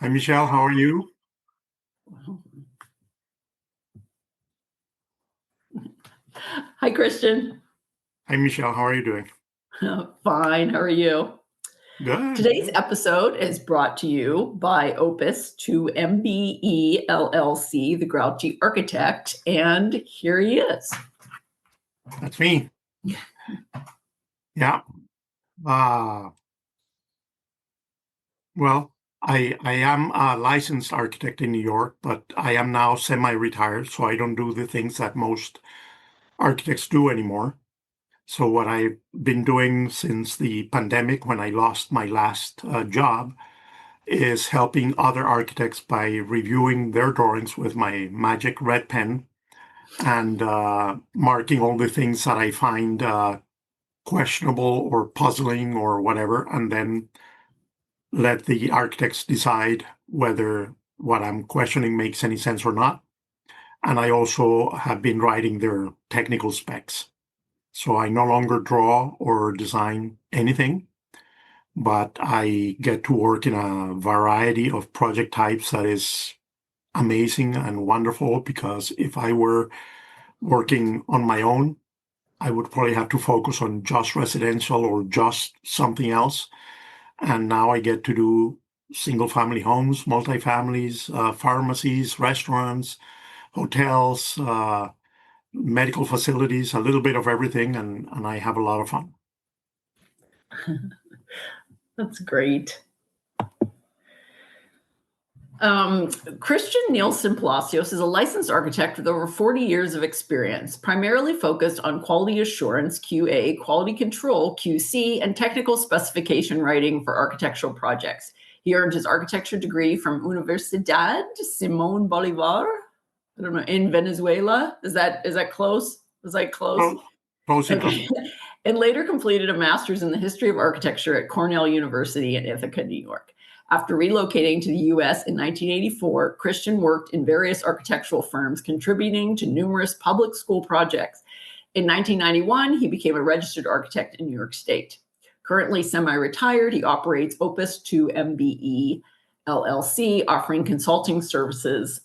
Hi, Michelle. How are you? Hi, Christian. Hi, Michelle. How are you doing? Fine. How are you? Good. Today's episode is brought to you by Opus to MBE LLC, the Grouchy Architect, and here he is. That's me. Yeah. Well, I am a licensed architect in New York, but I am now semi-retired, so I don't do the things that most architects do anymore. So what I've been doing since the pandemic, when I lost my last job, is helping other architects by reviewing their drawings with my magic red pen and marking all the things that I find questionable or puzzling or whatever, and then let the architects decide whether what I'm questioning makes any sense or not. And I also have been writing their technical specs. So I no longer draw or design anything, but I get to work in a variety of project types that is amazing and wonderful, because if I were working on my own, I would probably have to focus on just residential or just something else. And now I get to do single family homes, multifamilies, pharmacies, restaurants, hotels, medical facilities, a little bit of everything. And I have a lot of fun. That's great. Christian Nielsen Palacios is a licensed architect with over 40 years of experience, primarily focused on quality assurance, QA, quality control, QC, and technical specification writing for architectural projects. He earned his architecture degree from Universidad Simón Bolívar, I don't know, in Venezuela. Is that close? Was I close? Close enough. Okay. And later completed a master's in the history of architecture at Cornell University in Ithaca, New York. After relocating to the U.S. in 1984, Christian worked in various architectural firms, contributing to numerous public school projects. In 1991, he became a registered architect in New York State. Currently semi-retired, he operates Opus 2 MBE LLC, offering consulting services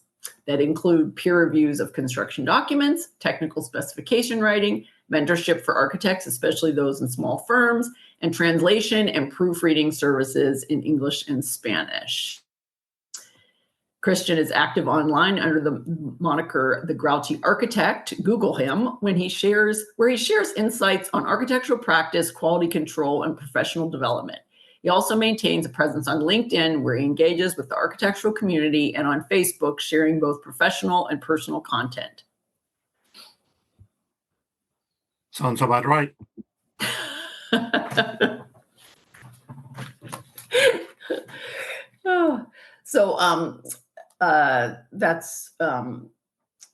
that include peer reviews of construction documents, technical specification writing, mentorship for architects, especially those in small firms, and translation and proofreading services in English and Spanish. Christian is active online under the moniker The Grouchy Architect. Google him where he shares insights on architectural practice, quality control, and professional development. He also maintains a presence on LinkedIn, where he engages with the architectural community, and on Facebook, sharing both professional and personal content. Sounds about right. So that's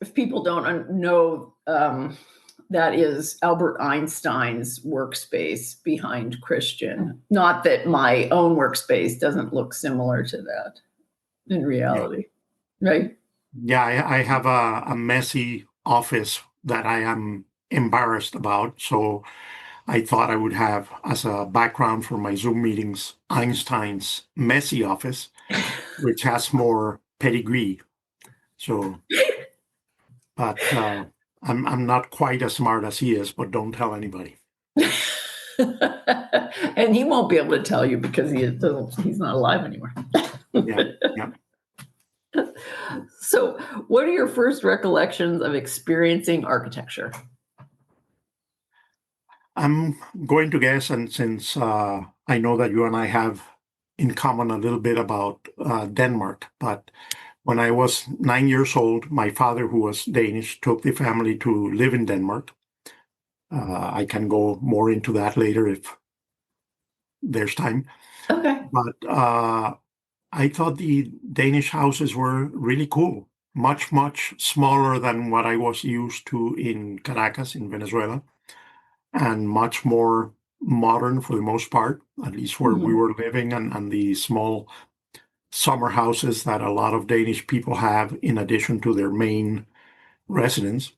if people don't know, that is Albert Einstein's workspace behind Christian. Not that my own workspace doesn't look similar to that in reality, right? Yeah, I have a messy office that I am embarrassed about. So I thought I would have, as a background for my Zoom meetings, Einstein's messy office, which has more pedigree. So, but I'm not quite as smart as he is, but don't tell anybody. And he won't be able to tell you because he's not alive anymore. Yeah. So, what are your first recollections of experiencing architecture? I'm going to guess, and since I know that you and I have in common a little bit about Denmark, but when I was 9 years old, my father, who was Danish, took the family to live in Denmark. I can go more into that later if there's time. Okay. But I thought the Danish houses were really cool, much, much smaller than what I was used to in Caracas, in Venezuela, and much more modern for the most part, at least where we were living, and the small summer houses that a lot of Danish people have in addition to their main residence.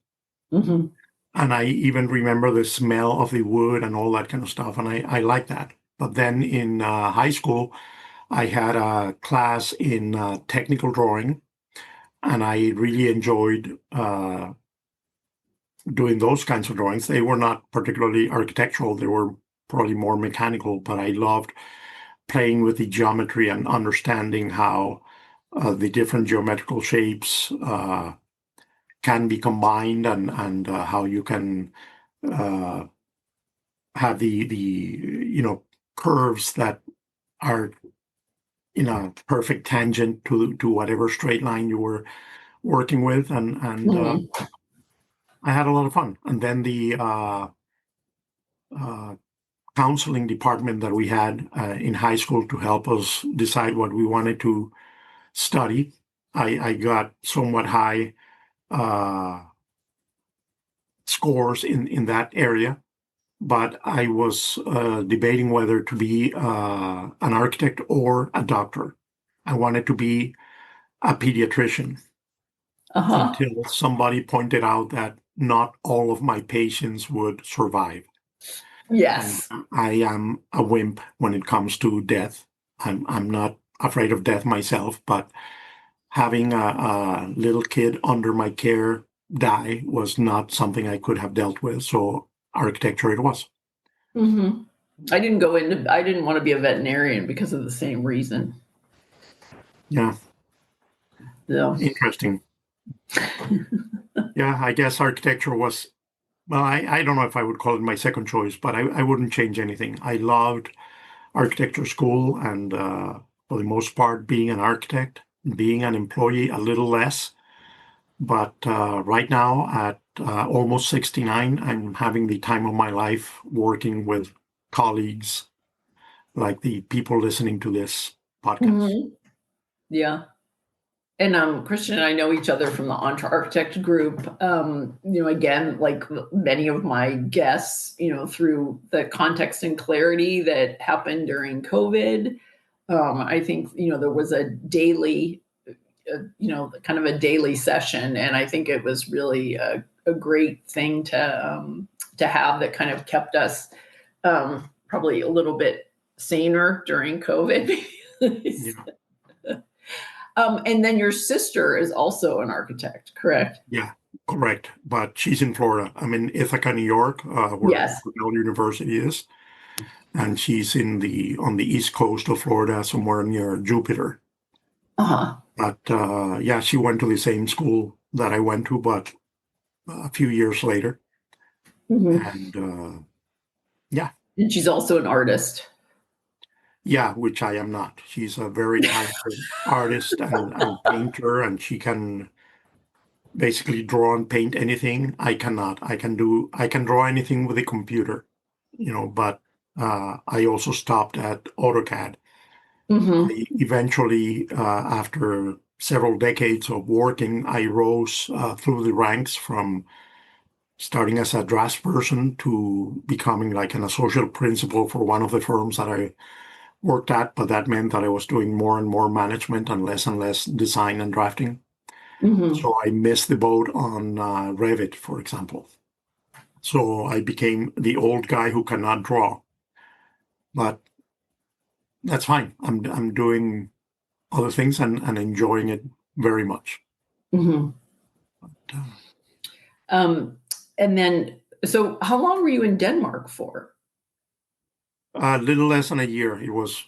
Mm-hmm. And I even remember the smell of the wood and all that kind of stuff, and I like that. But then in high school, I had a class in technical drawing, and I really enjoyed doing those kinds of drawings. They were not particularly architectural. They were probably more mechanical, but I loved playing with the geometry and understanding how the different geometrical shapes can be combined, and how you can have the curves that are in a perfect tangent to whatever straight line you were working with, and I had a lot of fun. And then the counseling department that we had in high school to help us decide what we wanted to study, I got somewhat high scores in that area, but I was debating whether to be an architect or a doctor. I wanted to be a pediatrician until somebody pointed out that not all of my patients would survive. Yes. And I am a wimp when it comes to death. I'm not afraid of death myself, but having a little kid under my care die was not something I could have dealt with. So architecture it was. I didn't want to be a veterinarian because of the same reason. Yeah. So. Interesting. Yeah, I guess architecture was, well, I don't know if I would call it my second choice, but I wouldn't change anything. I loved architecture school, and for the most part, being an architect, being an employee, a little less. But right now, at almost 69, I'm having the time of my life working with colleagues like the people listening to this podcast. Yeah. And Christian and I know each other from the Entre Architect group. Again, like many of my guests, through the context and clarity that happened during COVID. I think, there was a daily, kind of a daily session. And I think it was really a great thing to have that kind of kept us probably a little bit saner during COVID. Yeah. And then your sister is also an architect, correct? Yeah, correct. But she's in Florida. I'm in Ithaca, New York, where Cornell University is, and she's on the east coast of Florida, somewhere near Jupiter. But yeah, she went to the same school that I went to, but a few years later. And yeah. And she's also an artist. Yeah, which I am not. She's a very talented artist and painter, and she can basically draw and paint anything. I cannot. I can draw anything with a computer, but I also stopped at AutoCAD. I eventually, after several decades of working, I rose through the ranks from starting as a draftsperson to becoming like an associate principal for one of the firms that I worked at, but that meant that I was doing more and more management and less design and drafting. So I missed the boat on Revit, for example. So I became the old guy who cannot draw. But that's fine. I'm doing other things and enjoying it very much. And then, so how long were you in Denmark for? A little less than a year. It was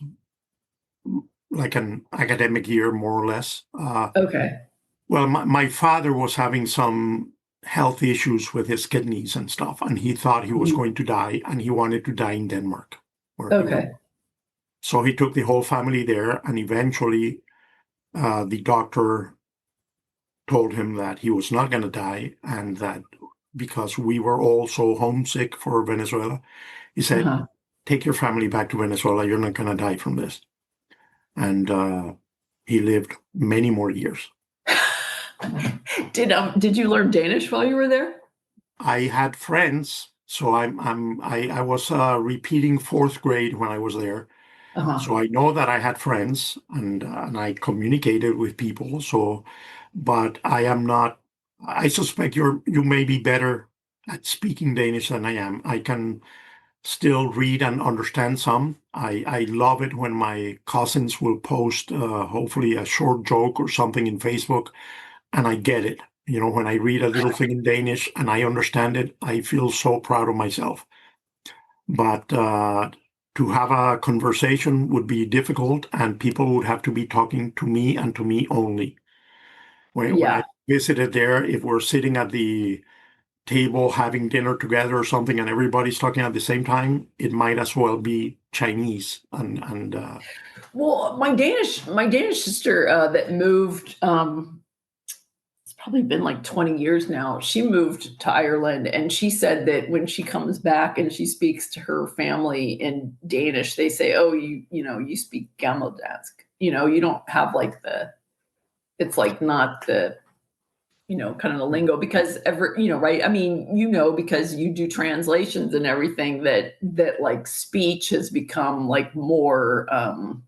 like an academic year, more or less. Okay. Well, my father was having some health issues with his kidneys and stuff, and he thought he was going to die, and he wanted to die in Denmark. Okay. So he took the whole family there, and eventually the doctor told him that he was not going to die, and that because we were all so homesick for Venezuela, he said, take your family back to Venezuela. You're not going to die from this. And he lived many more years. Did you learn Danish while you were there? I had friends, so I was repeating fourth grade when I was there. So I know that I had friends, and I communicated with people. So, but I am not. I suspect you may be better at speaking Danish than I am. I can still read and understand some. I love it when my cousins will post hopefully a short joke or something in Facebook, and I get it. When I read a little thing in Danish and I understand it, I feel so proud of myself. But to have a conversation would be difficult, and people would have to be talking to me and to me only. When I visited there, if we're sitting at the table having dinner together or something and everybody's talking at the same time, it might as well be Chinese. Well, my Danish sister that moved, it's probably been like 20 years now. She moved to Ireland, and she said that when she comes back and she speaks to her family in Danish, they say, "Oh, you speak gammeldansk. You don't have like it's like not the." Kind of the lingo, because right. I mean, because you do translations and everything, that like speech has become like more, I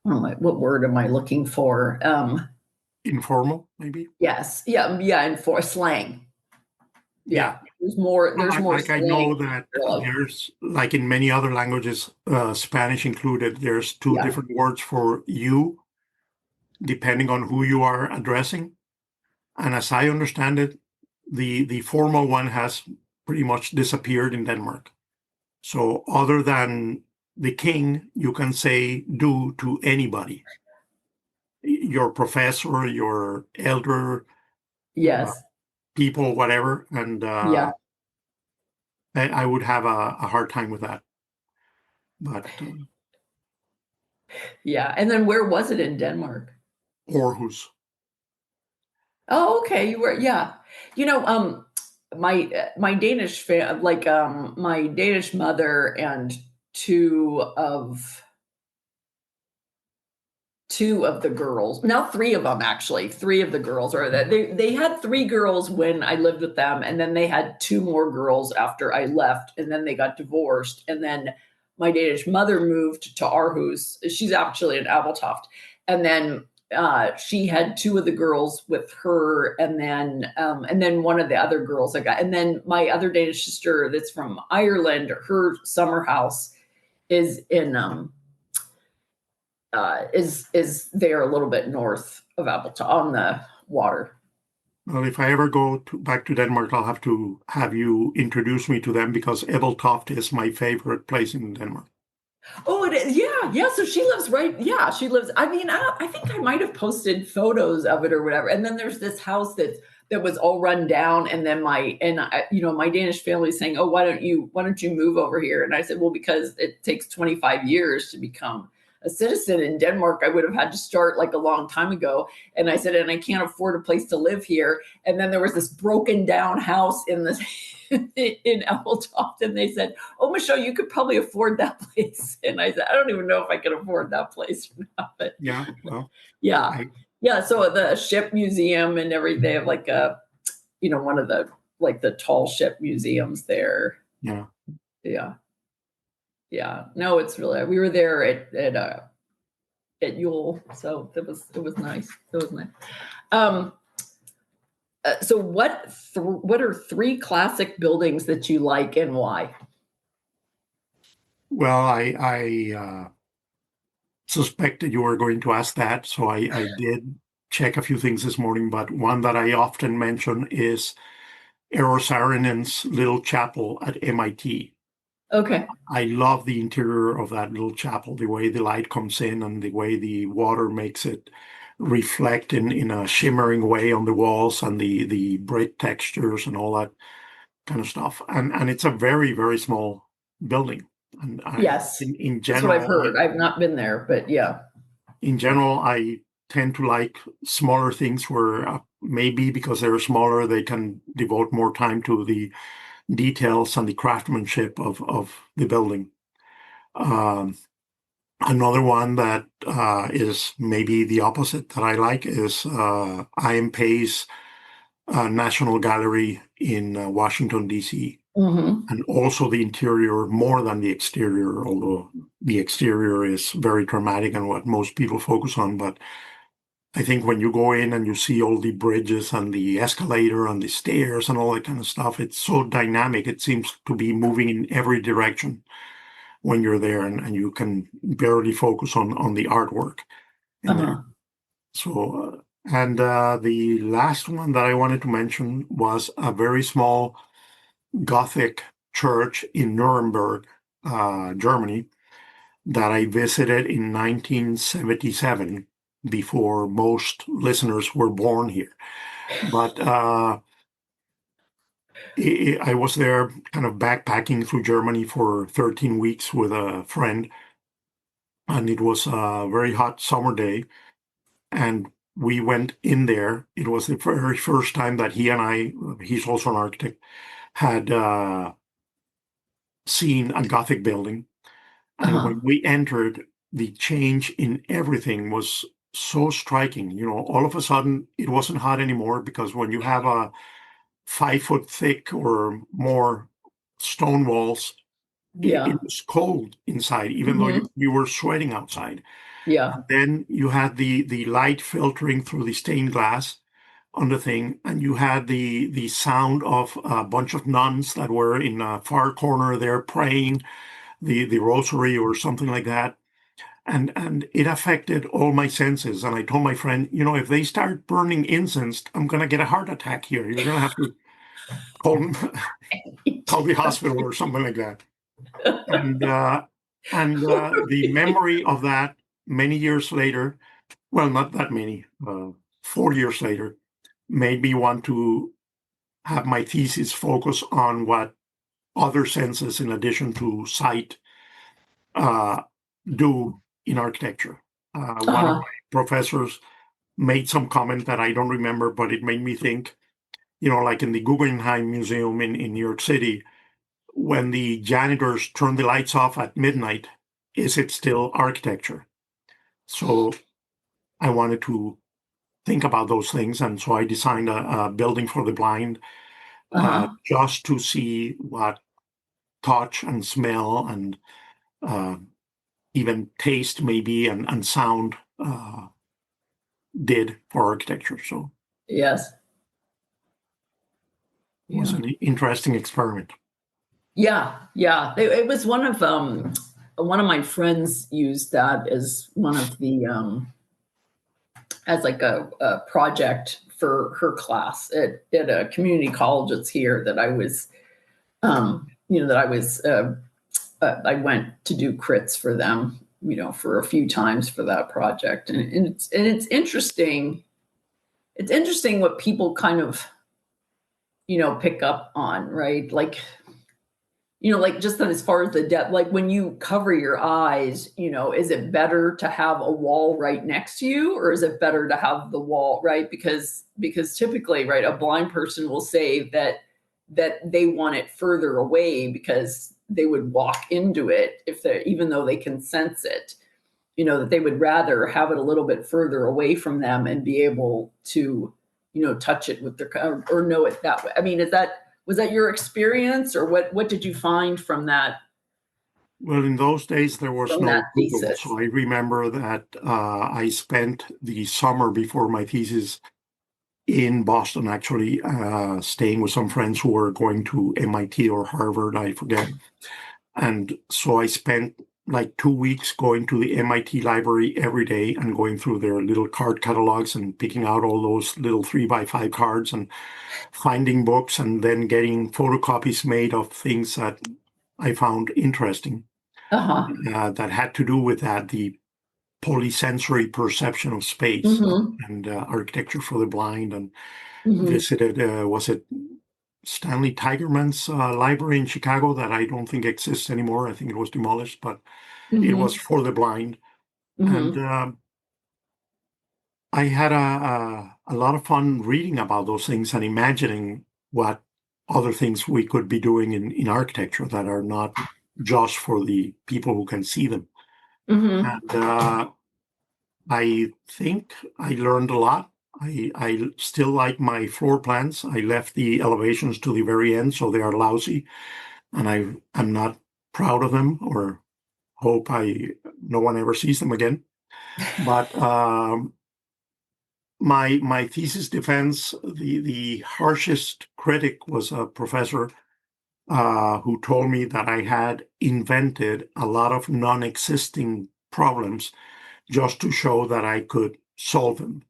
don't know, what word am I looking for? Informal, maybe? Yes. Yeah. And for slang. Yeah. There's more Like I know slang. that there's, like in many other languages, Spanish included, there's two different words for you, depending on who you are addressing. And as I understand it, the formal one has pretty much disappeared in Denmark. So other than the king, you can say "du" to anybody, your professor, your elder, Yes. people, whatever. And I would have a hard time with that. But yeah. And then where was it in Denmark? Aarhus. Oh, okay. You were, yeah. My Danish my Danish mother and two of the girls, now three of them, actually, three of the girls are that they had three girls when I lived with them, and then they had two more girls after I left, and then they got divorced, and then my Danish mother moved to Aarhus. She's actually in Abeltoft, and then she had two of the girls with her, and then one of the other girls I got, and then my other Danish sister that's from Ireland, her summer house is in is there a little bit north of Appleton on the water. Well, if I ever go back to Denmark, I'll have to have you introduce me to them, because Ebeltoft is my favorite place in Denmark. Oh, it is. Yeah. So she lives right. Yeah, she lives. I mean, I think I might have posted photos of it or whatever. And then there's this house that was all run down. And then my Danish family is saying, "Oh, why don't you move over here?" And I said, "Well, because it takes 25 years to become a citizen in Denmark. I would have had to start like a long time ago." And I said, "And I can't afford a place to live here." And then there was this broken down house in this in Appleton, and they said, "Oh, Michelle, you could probably afford that place." And I said, "I don't even know if I can afford that place or not." But yeah, well, yeah. So the ship museum and everything, they have like one of the like the tall ship museums there. Yeah. No, it's really, we were there at Yule, so it was nice. It was nice. So what are three classic buildings that you like, and why? Well, I suspected you were going to ask that, so I did check a few things this morning, but one that I often mention is Eero Saarinen's little chapel at MIT. Okay. I love the interior of that little chapel, the way the light comes in and the way the water makes it reflect in a shimmering way on the walls, and the brick textures and all that kind of stuff. And it's a very, very small building. And Yes. in That's general, what I've heard. I've not been there, but yeah. In general, I tend to like smaller things where maybe because they're smaller, they can devote more time to the details and the craftsmanship of the building. Another one that is maybe the opposite that I like is IMP's National Gallery in Washington, D.C. Mm-hmm. And also the interior more than the exterior, although the exterior is very dramatic and what most people focus on. But I think when you go in and you see all the bridges and the escalator and the stairs and all that kind of stuff, it's so dynamic. It seems to be moving in every direction when you're there, and you can barely focus on the artwork in there. So, and the last one that I wanted to mention was a very small Gothic church in Nuremberg, Germany, that I visited in 1977, before most listeners were born here. But I was there kind of backpacking through Germany for 13 weeks with a friend, and it was a very hot summer day, and we went in there. It was the very first time that he and I, he's also an architect, had seen a Gothic building. And when we entered, the change in everything was so striking. You know, all of a sudden, it wasn't hot anymore, because when you have a 5-foot thick or more stone walls, it was cold inside, even though you were sweating outside. Yeah. Then you had the light filtering through the stained glass on the thing, and you had the sound of a bunch of nuns that were in a far corner there praying the rosary or something like that. And it affected all my senses. And I told my friend, you know, if they start burning incense, I'm going to get a heart attack here. You're going to have to call the hospital or something like that. And the memory of that many years later, well, not that many, 4 years later, made me want to have my thesis focus on what other senses, in addition to sight, do in architecture. One of my professors made some comment that I don't remember, but it made me think, you know, like in the Guggenheim Museum in New York City, when the janitors turn the lights off at midnight, is it still architecture? So I wanted to think about those things. And so I designed a building for the blind, just to see what touch and smell and even taste maybe and sound did for architecture. So yes, it was an interesting experiment. Yeah. It was one of my friends used that as one of the as like a project for her class at a community college that's here that I was I went to do crits for them, you know, for a few times for that project. And it's interesting. It's interesting what people kind of, you know, pick up on, right? Like, you know, like just as far as the depth, like when you cover your eyes, you know, is it better to have a wall right next to you, or is it better to have the wall, right? Because typically, right, a blind person will say that they want it further away because they would walk into it if they, even though they can sense it, you know, that they would rather have it a little bit further away from them and be able to, you know, touch it with their, or know it that way. I mean, was that your experience, or what did you find from that? Well, in those days, there was no Google. Thesis. So I remember that I spent the summer before my thesis in Boston, actually, staying with some friends who were going to MIT or Harvard, I forget. And so I spent like 2 weeks going to the MIT library every day and going through their little card catalogs and picking out all those little 3x5 cards and finding books, and then getting photocopies made of things that I found interesting, that had to do with that, the polysensory perception of space, and architecture for the blind, and visited, was it Stanley Tigerman's library in Chicago that I don't think exists anymore. I think it was demolished, but it was for the blind. And I had a lot of fun reading about those things and imagining what other things we could be doing in architecture that are not just for the people who can see them. And I think I learned a lot. I still like my floor plans. I left the elevations to the very end, so they are lousy, and I'm not proud of them, or hope no one ever sees them again. But my thesis defense, the harshest critic was a professor who told me that I had invented a lot of non-existing problems just to show that I could solve them.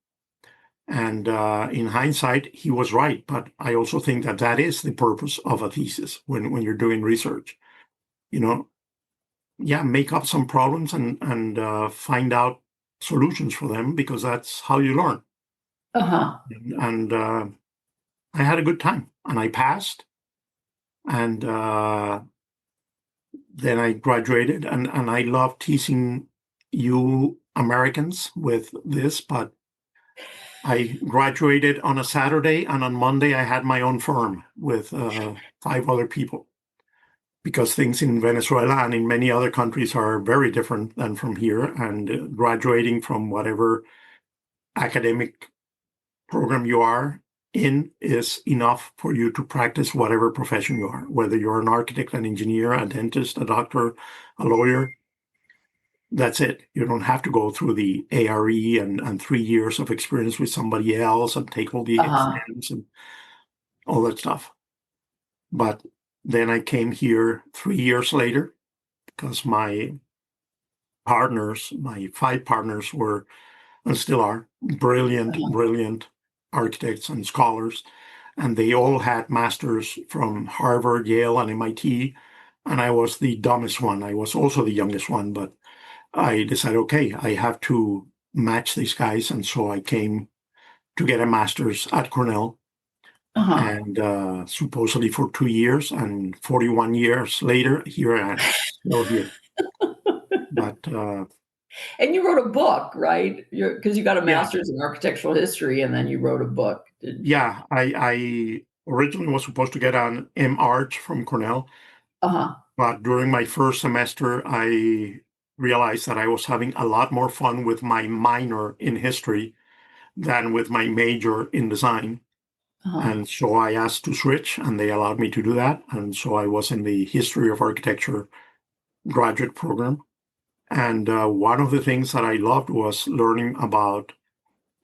And in hindsight, he was right. But I also think that that is the purpose of a thesis when you're doing research. Make up some problems and find out solutions for them, because that's how you learn. Uh-huh. And I had a good time, and I passed. And then I graduated, and I love teasing you Americans with this, but I graduated on a Saturday, and on Monday I had my own firm with 5 other people, because things in Venezuela and in many other countries are very different than from here, and graduating from whatever academic program you are in is enough for you to practice whatever profession you are, whether you're an architect, an engineer, a dentist, a doctor, a lawyer. That's it. You don't have to go through the ARE and 3 years of experience with somebody else and take all the exams and all that stuff. But then I came here 3 years later, because my 5 partners were, and still are, brilliant architects and scholars. And they all had masters from Harvard, Yale, and MIT. And I was the dumbest one. I was also the youngest one, but I decided, okay, I have to match these guys. And so I came to get a master's at Cornell, and supposedly for 2 years, and 41 years later, here I am, still here. But and you wrote a book, right? Because you got a master's in architectural history, and then you wrote a book. Yeah, I originally was supposed to get an M.Arch from Cornell. But during my first semester, I realized that I was having a lot more fun with my minor in history than with my major in design. And so I asked to switch, and they allowed me to do that. And so I was in the History of Architecture graduate program. And one of the things that I loved was learning about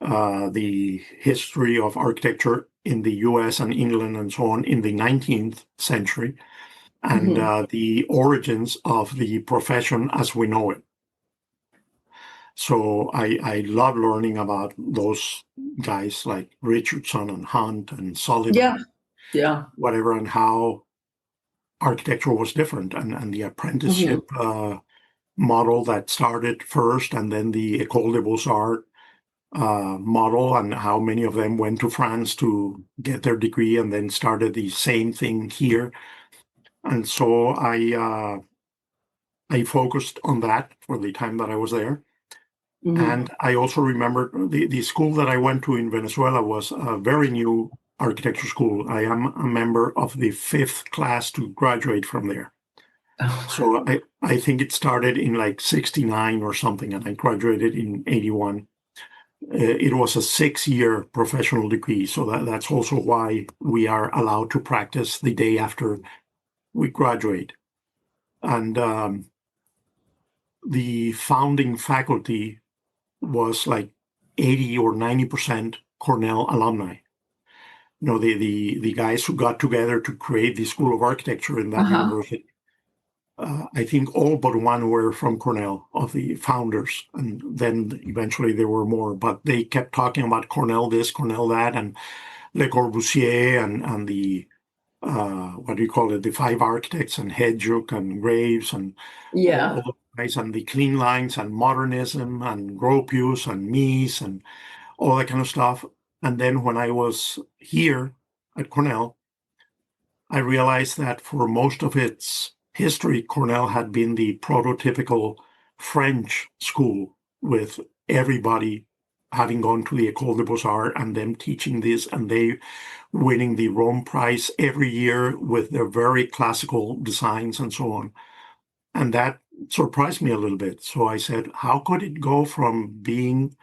the history of architecture in the US and England and so on in the 19th century, and the origins of the profession as we know it. So I love learning about those guys like Richardson and Hunt and Sullivan, whatever, and how architecture was different, and the apprenticeship model that started first, and then the École des Beaux-Arts model, and how many of them went to France to get their degree and then started the same thing here. And so I focused on that for the time that I was there. And I also remember the school that I went to in Venezuela was a very new architecture school. I am a member of the 5th class to graduate from there. So I think it started in like 69 or something, and I graduated in 81. It was a 6-year professional degree. So that's also why we are allowed to practice the day after we graduate. And the founding faculty was like 80 or 90% Cornell alumni. The guys who got together to create the School of Architecture in that university, I think all but one were from Cornell, of the founders. And then eventually there were more, but they kept talking about Cornell this, Cornell that, and Le Corbusier and the, what do you call it, the 5 architects, and Hedjuk and Graves, and all the guys, and the clean lines, and modernism, and Gropius and Mies, and all that kind of stuff. And then when I was here at Cornell, I realized that for most of its history, Cornell had been the prototypical French school, with everybody having gone to the École des Beaux-Arts and them teaching this, and they winning the Rome Prize every year with their very classical designs and so on. And that surprised me a little bit. So I said, how could it go from being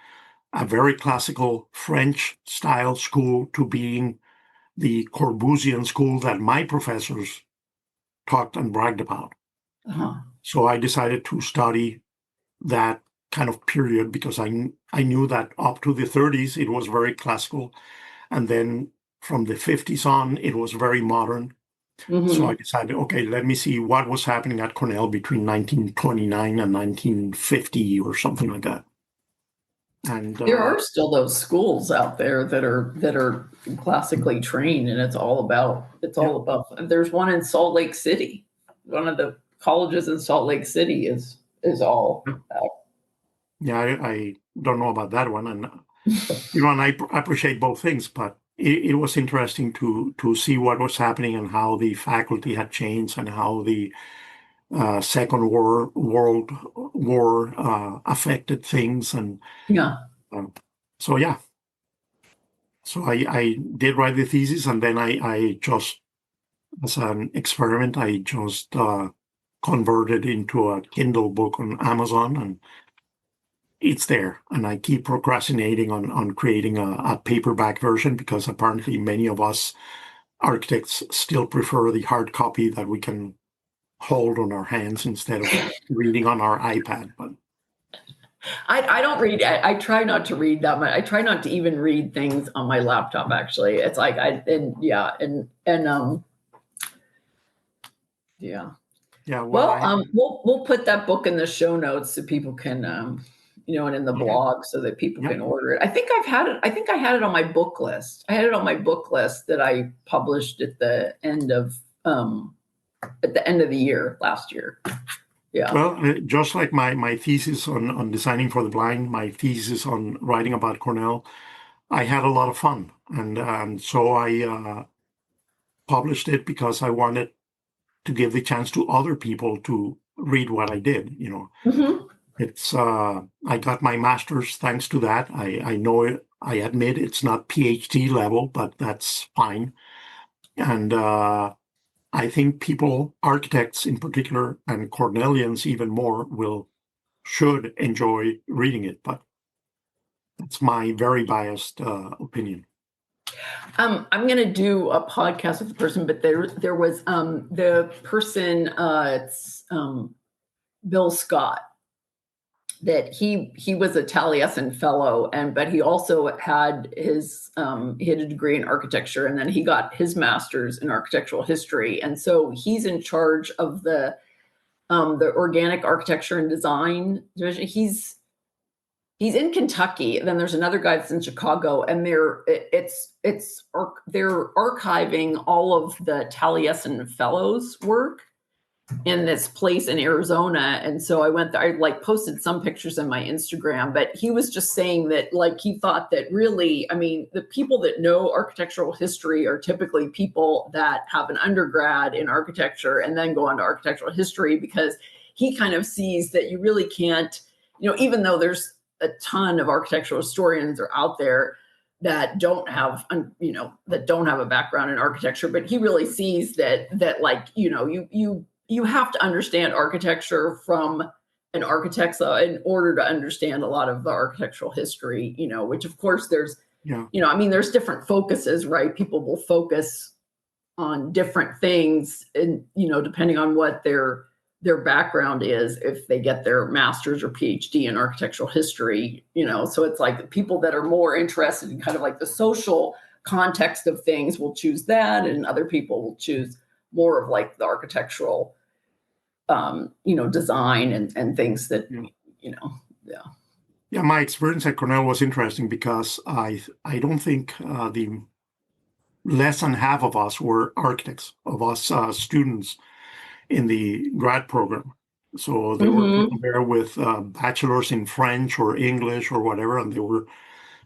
a very classical French style school to being the Corbusian school that my professors talked and bragged about? So I decided to study that kind of period because I knew that up to the 30s it was very classical, and then from the 50s on it was very modern. So I decided, okay, let me see what was happening at Cornell between 1929 and 1950 or something like that. And there are still those schools out there that are classically trained, and it's all about. There's one in Salt Lake City. One of the colleges in Salt Lake City is all. Yeah, I don't know about that one, and and I appreciate both things, but it was interesting to see what was happening and how the faculty had changed and how the Second World War affected things, and Yeah. So yeah. So I did write the thesis, and then I just, as an experiment, I just converted into a Kindle book on Amazon, and it's there. And I keep procrastinating on creating a paperback version because apparently many of us architects still prefer the hard copy that we can hold on our hands instead of reading on our iPad. But I don't read. I try not to read that much. I try not to even read things on my laptop. Actually, it's like yeah. Well, we'll put that book in the show notes so people can, and in the blog so that people can order it. I think I had it on my book list. I had it on my book list that I published at the end of the year last year. Yeah. Well, just like my thesis on designing for the blind, my thesis on writing about Cornell, I had a lot of fun, and so I published it because I wanted to give the chance to other people to read what I did. It's I got my master's thanks to that. I know it. I admit it's not PhD level, but that's fine, and I think people, architects in particular, and Cornellians even more, should enjoy reading it. But that's my very biased opinion. I'm going to do a podcast with the person, but there was the person, it's Bill Scott, that he was a Taliesin fellow, but he also had he had a degree in architecture, and then he got his master's in architectural history, and so he's in charge of the organic architecture and design division. He's in Kentucky. Then there's another guy that's in Chicago, and they're archiving all of the Taliesin fellows' work in this place in Arizona. And so I went there, I posted some pictures on my Instagram, but he was just saying that he thought that really, I mean, the people that know architectural history are typically people that have an undergrad in architecture and then go on to architectural history, because he kind of sees that you really can't, even though there's a ton of architectural historians are out there that don't have a background in architecture, but he really sees that you have to understand architecture from an architect's in order to understand a lot of the architectural history, which of course there's different focuses, right? People will focus on different things, and depending on what their background is, if they get their master's or PhD in architectural history, so it's like the people that are more interested in kind of like the social context of things will choose that, and other people will choose more of like the architectural design and things that, Yeah, my experience at Cornell was interesting because I don't think the less than half of us were architects, of us students in the grad program. So there were people there with bachelors in French or English or whatever, and they were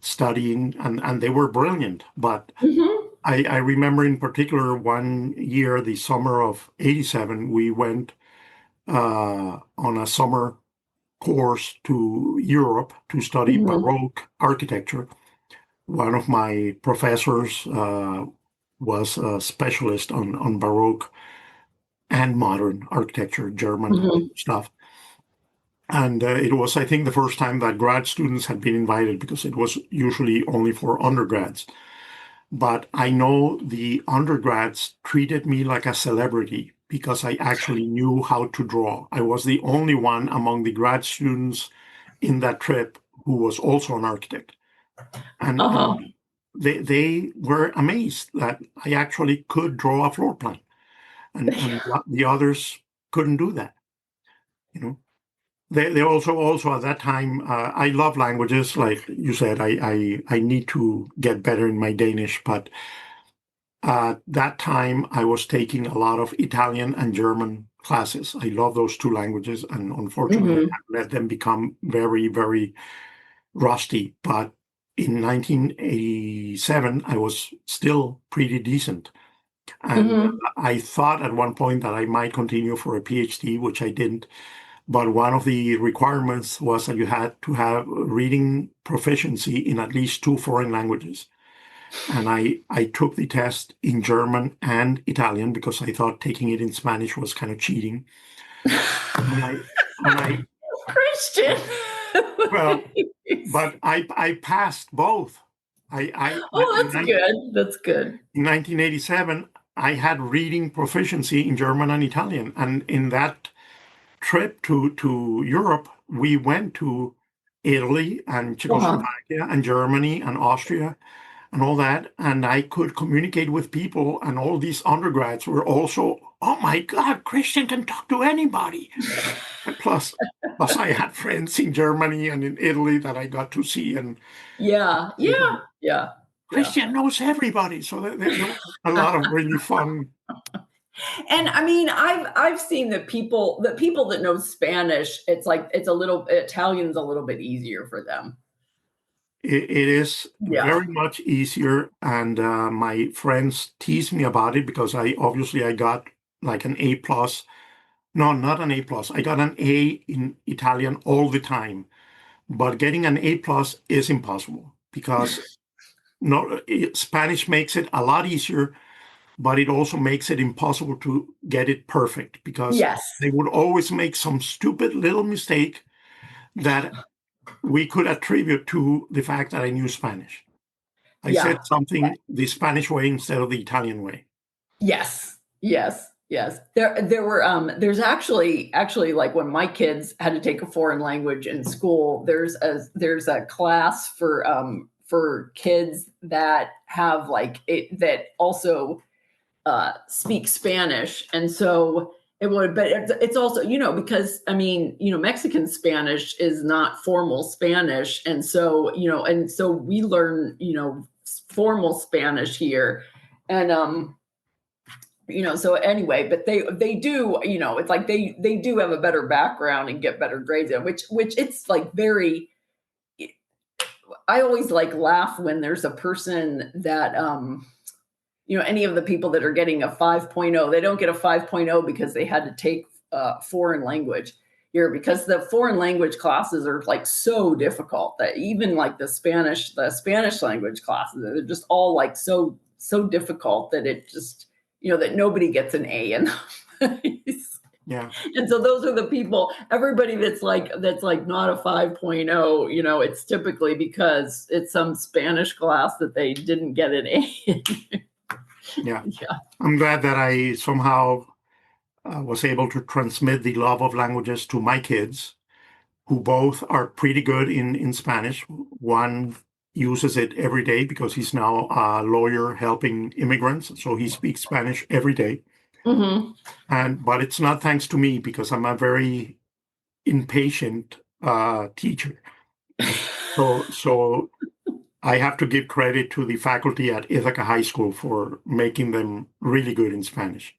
studying, and they were brilliant. But I remember in particular one year, the summer of '87, we went on a summer course to Europe to study Baroque architecture. One of my professors was a specialist on Baroque and modern architecture, German stuff. And it was, I think, the first time that grad students had been invited, because it was usually only for undergrads. But I know the undergrads treated me like a celebrity because I actually knew how to draw. I was the only one among the grad students in that trip who was also an architect. And they were amazed that I actually could draw a floor plan. And the others couldn't do that. They also at that time, I love languages. Like you said, I need to get better in my Danish, but at that time I was taking a lot of Italian and German classes. I love those two languages, and unfortunately I let them become very, very rusty. But in 1987, I was still pretty decent. And I thought at one point that I might continue for a PhD, which I didn't. But one of the requirements was that you had to have reading proficiency in at least 2 foreign languages. And I took the test in German and Italian because I thought taking it in Spanish was kind of cheating. And I Christian. Well, but I passed both. That's good. That's good. In 1987, I had reading proficiency in German and Italian. And in that trip to Europe, we went to Italy and Czechoslovakia and Germany and Austria and all that. And I could communicate with people, and all these undergrads were also, oh my God, Christian can talk to anybody. Plus I had friends in Germany and in Italy that I got to see. And Christian knows everybody. So there was a lot of really fun. And I mean, I've seen that people that know Spanish, Italian's a little bit easier for them. It is very much easier. And my friends tease me about it because I got like an A+. No, not an A+. I got an A in Italian all the time. But getting an A+ is impossible because Spanish makes it a lot easier, but it also makes it impossible to get it perfect because they would always make some stupid little mistake that we could attribute to the fact that I knew Spanish. I said something the Spanish way instead of the Italian way. Yes. There's actually like when my kids had to take a foreign language in school, there's a class for kids that have that also speak Spanish. And so but it's also, because Mexican Spanish is not formal Spanish. And so, we learn, formal Spanish here. And, so anyway, but they do, it's like they do have a better background and get better grades, which it's like very, I always laugh when there's a person that, any of the people that are getting a 5.0, they don't get a 5.0 because they had to take foreign language here, because the foreign language classes are so difficult that even the Spanish language classes, they're just all so difficult that it just, that nobody gets an A in them. Yeah. And so those are the people, everybody that's not a 5.0, it's typically because it's some Spanish class that they didn't get an A in. Yeah. I'm glad that I somehow was able to transmit the love of languages to my kids, who both are pretty good in Spanish. One uses it every day because he's now a lawyer helping immigrants, so he speaks Spanish every day. But it's not thanks to me, because I'm a very impatient teacher. So I have to give credit to the faculty at Ithaca High School for making them really good in Spanish.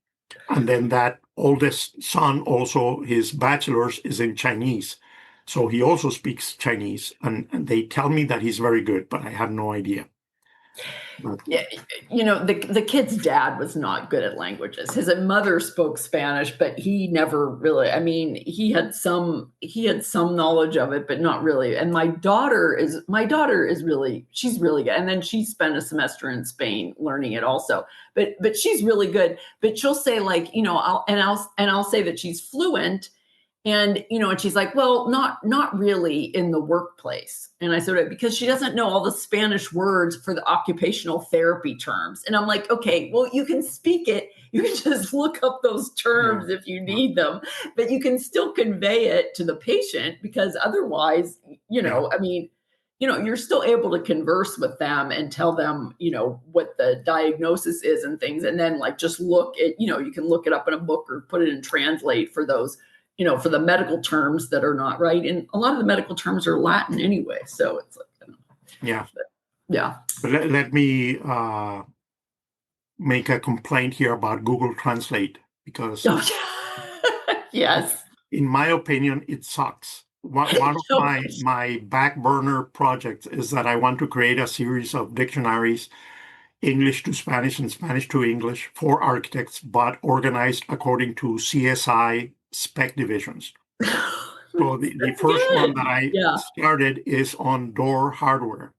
And then that oldest son, also his bachelor's is in Chinese. So he also speaks Chinese. And they tell me that he's very good, but I have no idea. Yeah, the kid's dad was not good at languages. His mother spoke Spanish, but he never really, he had some knowledge of it, but not really. And my daughter is really, she's really good. And then she spent a semester in Spain learning it also, but she's really good. But she'll say I'll say that she's fluent And, and she's like, well, not really in the workplace. And I said, because she doesn't know all the Spanish words for the occupational therapy terms. And I'm like, okay, well, you can speak it. You can just look up those terms if you need them, but you can still convey it to the patient, because otherwise, I mean, you're still able to converse with them and tell them, what the diagnosis is and things. And then like, just look at, you can look it up in a book or put it in Translate for those, for the medical terms that are not right. And a lot of the medical terms are Latin anyway. So it's like, yeah. Yeah. But let me make a complaint here about Google Translate, because yes, in my opinion, it sucks. One of my back burner projects is that I want to create a series of dictionaries, English to Spanish and Spanish to English, for architects, but organized according to CSI spec divisions. So the first one that I started is on door hardware.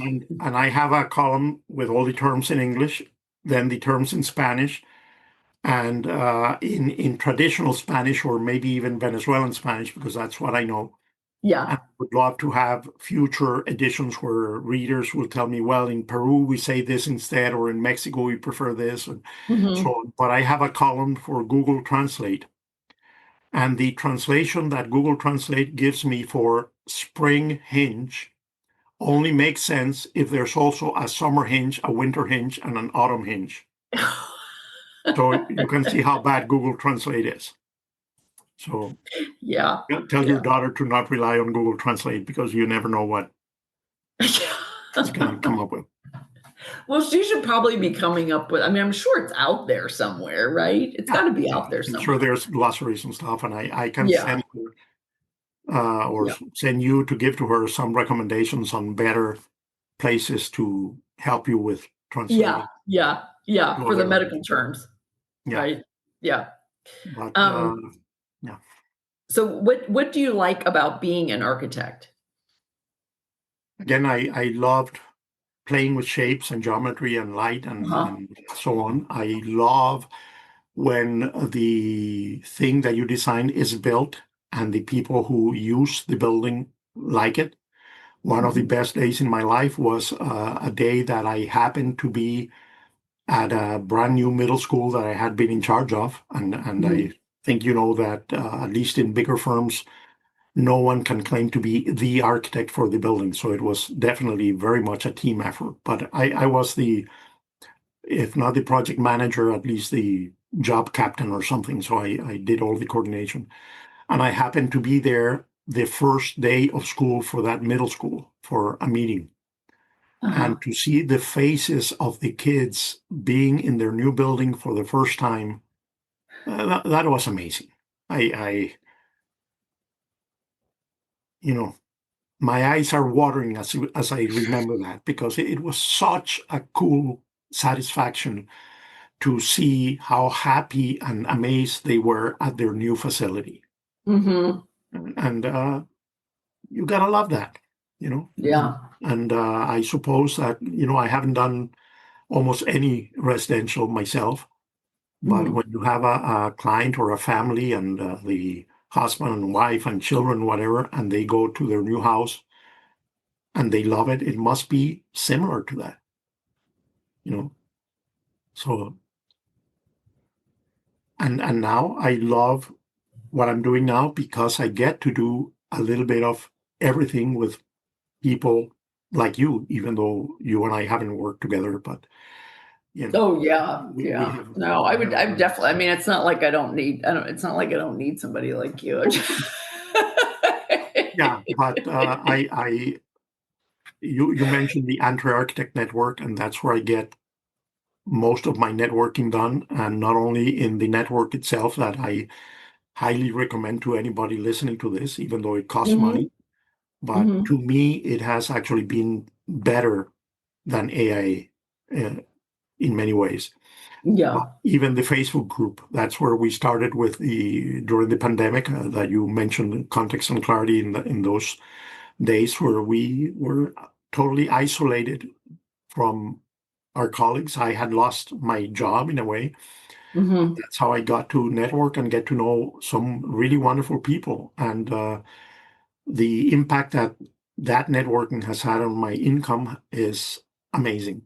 And I have a column with all the terms in English, then the terms in Spanish, and in traditional Spanish, or maybe even Venezuelan Spanish, because that's what I know. Yeah. And I would love to have future editions where readers will tell me, well, in Peru, we say this instead, or in Mexico, we prefer this, and so on. But I have a column for Google Translate. And the translation that Google Translate gives me for spring hinge only makes sense if there's also a summer hinge, a winter hinge, and an autumn hinge. So you can see how bad Google Translate is. So tell your daughter to not rely on Google Translate, because you never know what it's going to come up with. Well, she should probably be coming up with, I mean, I'm sure it's out there somewhere, right? It's got to be out there somewhere. I'm sure there's glossaries and stuff, and I can send her or send you to give to her some recommendations on better places to help you with translating. Yeah. For the medical terms. Yeah. Right. Yeah. But, So what do you like about being an architect? Again, I loved playing with shapes and geometry and light and so on. I love when the thing that you design is built and the people who use the building like it. One of the best days in my life was a day that I happened to be at a brand new middle school that I had been in charge of. And I think you know that at least in bigger firms, no one can claim to be the architect for the building. So it was definitely very much a team effort. But I was if not the project manager, at least the job captain or something. So I did all the coordination. And I happened to be there the first day of school for that middle school for a meeting. And to see the faces of the kids being in their new building for the first time, that was amazing. My eyes are watering as I remember that, because it was such a cool satisfaction to see how happy and amazed they were at their new facility. And you gotta love that, Yeah. And I suppose that, I haven't done almost any residential myself, but when you have a client or a family and the husband and wife and children, whatever, and they go to their new house and they love it, it must be similar to that, So, and now I love what I'm doing now, because I get to do a little bit of everything with people like you, even though you and I haven't worked together, but No, I definitely, I mean, it's not like I don't need somebody like you. But you mentioned the Architect Network, and that's where I get most of my networking done. And not only in the network itself, that I highly recommend to anybody listening to this, even though it costs money. But to me, it has actually been better than AIA in many ways. Even the Facebook group, that's where we started with during the pandemic that you mentioned, Context and Clarity, in those days where we were totally isolated from our colleagues. I had lost my job in a way, Mm-hmm. That's how I got to network and get to know some really wonderful people. And the impact that networking has had on my income is amazing.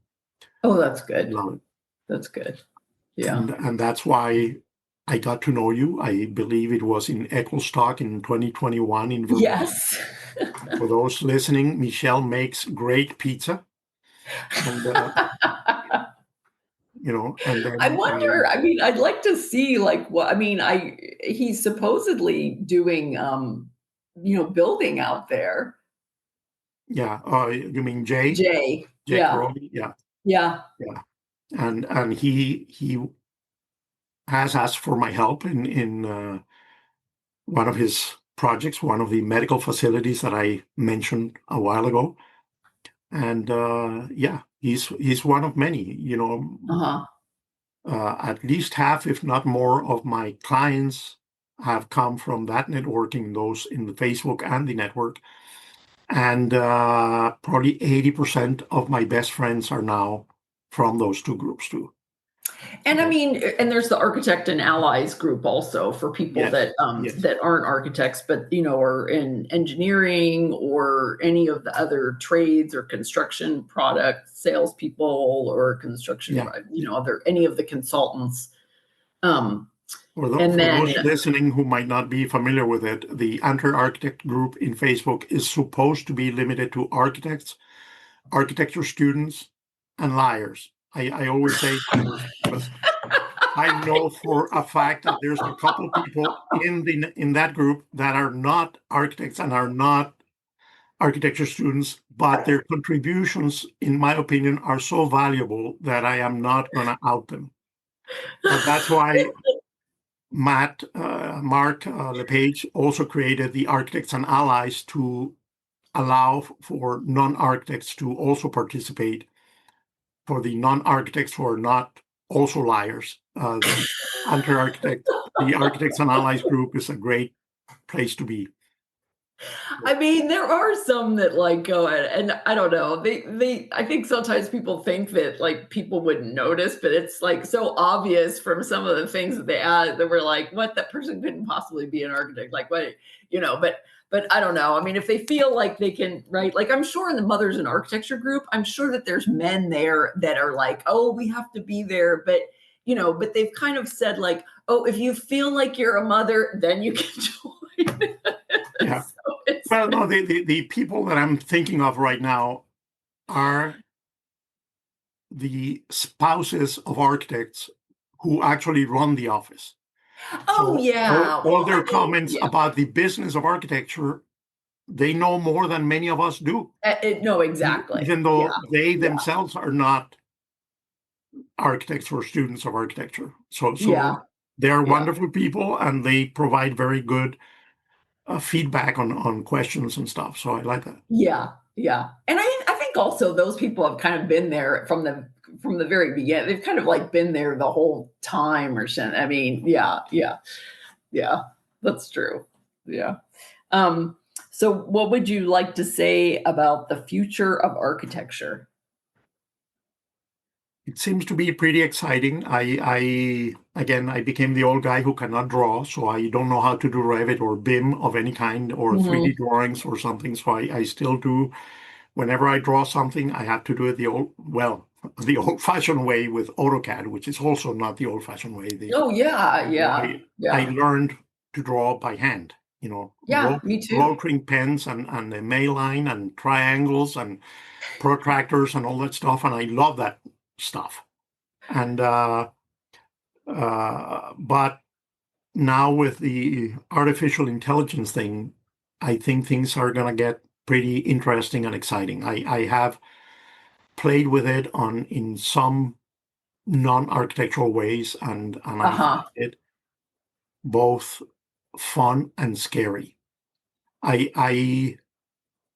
Oh, that's good. Love it. That's good. Yeah. And that's why I got to know you. I believe it was in Ecclestock in 2021 in Vermont. Yes. For those listening, Michelle makes great pizza. And, and then I wonder, I mean, I'd like to see like what, I mean, he's supposedly doing, building out there. yeah, you mean Jay? Jay. Jay Yeah. Crowley? Yeah. Yeah. Yeah. And he has asked for my help in one of his projects, one of the medical facilities that I mentioned a while ago. And he's one of many, Uh-huh. at least half, if not more, of my clients have come from that networking, those in the Facebook and the network. And probably 80% of my best friends are now from those two groups too. And I mean, and there's the Architect and Allies group also for people Yes, that yes. that aren't architects, but are in engineering or any of the other trades or construction product salespeople or construction, any of the consultants. For And then, those listening who might not be familiar with it, the Architect group in Facebook is supposed to be limited to architects, architecture students, and liars. I always say because I know for a fact that there's a couple people in that group that are not architects and are not architecture students, but their contributions, in my opinion, are so valuable that I am not going to out them. But that's why Mark LePage also created the Architects and Allies to allow for non-architects to also participate. For the non-architects who are not also liars, the Architects and Allies group is a great place to be. I mean, there are some that like go and I don't know. I think sometimes people think that like people wouldn't notice, but it's like so obvious from some of the things that they add that we're like, what, that person couldn't possibly be an architect. Like what, but I don't know. I mean, if they feel like they can, right? Like I'm sure in the Mothers in Architecture group, I'm sure that there's men there that are like, oh, we have to be there. But but they've kind of said like, oh, if you feel like you're a mother, then you can join. Yeah. Well, no, the people that I'm thinking of right now are the spouses of architects who actually run the office. Oh, So yeah. all their comments about the business of architecture, they know more than many of us do. No, exactly. Even though they themselves are not architects or students of architecture. So they're wonderful people and they provide very good feedback on questions and stuff. So I like that. Yeah. And I think also those people have kind of been there from the very beginning. They've kind of like been there the whole time or something. I mean, yeah, that's true. Yeah. So what would you like to say about the future of architecture? It seems to be pretty exciting. I became the old guy who cannot draw, so I don't know how to do Revit or BIM of any kind or 3D drawings or something. So I still do. Whenever I draw something, I have to do it the old-fashioned way with AutoCAD, which is also not the old-fashioned way. I learned to draw by hand. Me too. Rotring pens and the mail line and triangles and protractors and all that stuff, and I love that stuff. And but now with the artificial intelligence thing, I think things are going to get pretty interesting and exciting. I have played with it in some non-architectural ways, and I find it both fun and scary. I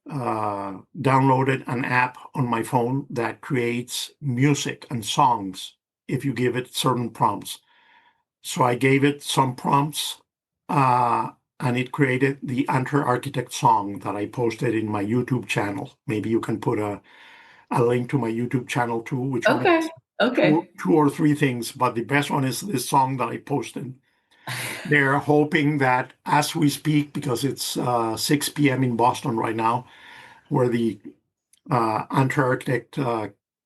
downloaded an app on my phone that creates music and songs if you give it certain prompts. So I gave it some prompts, and it created the Enter Architect song that I posted in my YouTube channel. Maybe you can put a link to my YouTube channel too, which Okay. Okay. two or three things, but the best one is this song that I posted. They're hoping that as we speak, because it's 6 p.m. in Boston right now, where the anti-architect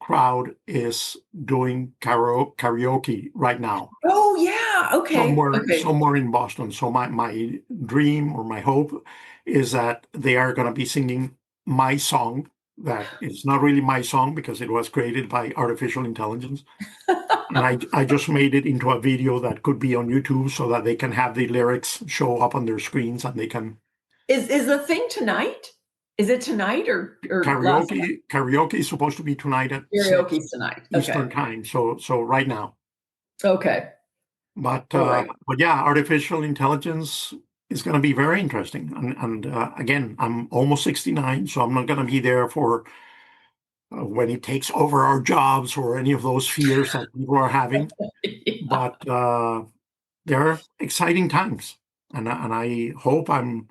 crowd is doing karaoke right now. Oh yeah. Okay. Okay. Somewhere in Boston. So my dream or my hope is that they are going to be singing my song. That is not really my song because it was created by artificial intelligence. And I just made it into a video that could be on YouTube so that they can have the lyrics show up on their screens and they can. Is the thing tonight? Is it tonight or last night? Karaoke is supposed to be tonight at Karaoke's tonight. Eastern Okay. time. So right now. Okay. But All right. yeah, artificial intelligence is going to be very interesting. And again, I'm almost 69, so I'm not going to be there for when it takes over our jobs or any of those fears that people are having. Yeah. But they're exciting times, and I hope I'm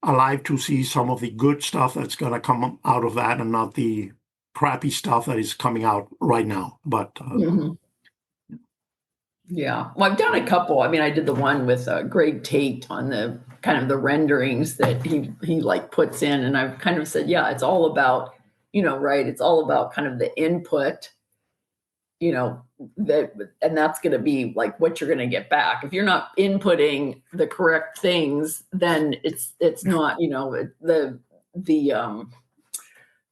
alive to see some of the good stuff that's going to come out of that, and not the crappy stuff that is coming out right now. But Mhm. Yeah. Well, I've done a couple. I mean, I did the one with Greg Tate on the kind of the renderings that he like puts in, and I've kind of said, yeah, it's all about, right? It's all about kind of the input, that, and that's going to be like what you're going to get back. If you're not inputting the correct things, then it's not,